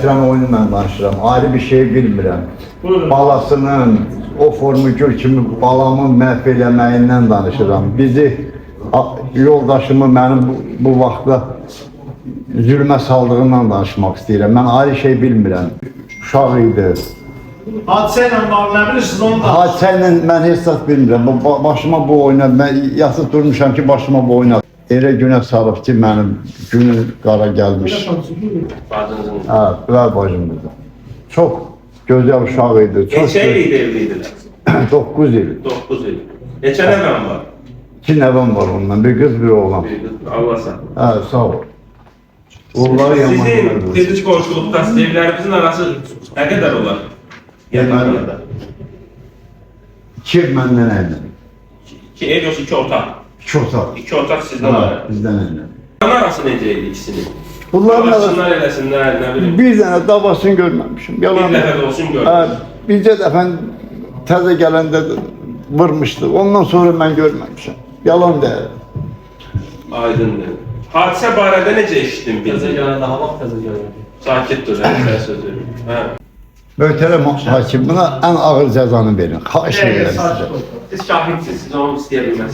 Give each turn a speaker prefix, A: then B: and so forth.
A: Ekran oyunu mən danışıram, ayrı bir şey bilmirəm. Balasının, o formülgür kimi balamın məhv eləməyindən danışıram. Bizi, yoldaşımı mənim bu vaxtda zülmə saldığından danışmaq istəyirəm. Mən ayrı şey bilmirəm. Uşaq idi.
B: Hadisə ilə bağlı nə bilirsiniz onu da?
A: Hadisə ilə mən heç zat bilmirəm. Başıma bu oyuna, mən yasız durmuşam ki, başıma bu oyuna. Elə günə salıb ki, mənim günü qara gəlmiş. Hə, bəl bacımdır. Çox gözəl uşaq idi.
C: Neçə il idi evliydilər?
A: 9 il.
C: 9 il. Neçə nəvən var?
A: 2 nəvəm var ondan, bir qız, bir oğlan.
C: Allah sağ.
A: Hə, sağ ol. Onları yaman
C: Sizin
A: görürüz.
C: tezlik qonşuluqda evlərimizin arası nə qədər olar?
A: Deməli, 2 ev məndən əylədir.
C: 2 ev yoxsa 2 otaq?
A: 2 otaq.
C: 2 otaq sizdən
A: Hə,
C: var.
A: bizdən əylədir.
C: Bunların arası necə idi ikisinin?
A: Bunların arası
C: Savaşsınlar eləsinlər, nə bilim.
A: bir dənə davasını görməmişim.
C: Bir
A: Yalan.
C: dəfə də olsun
A: Hə,
C: gördüm.
A: bircə dəfə təzə gələndə vurmuşdu. Ondan sonra mən görməmişəm. Yalan deyil.
C: Aydındır. Hadisə barədə necə eşitdin
D: Təzə
C: bildin?
D: gələndə, hava təzə gələndə.
C: Sakit dur, hər sözü. Hə.
A: Möhtərəm hakim, buna ən ağır cəzanı verin. Xahiş edirəm sizə.
C: Siz şahidsiniz, siz onu istəyə bilməzsiniz.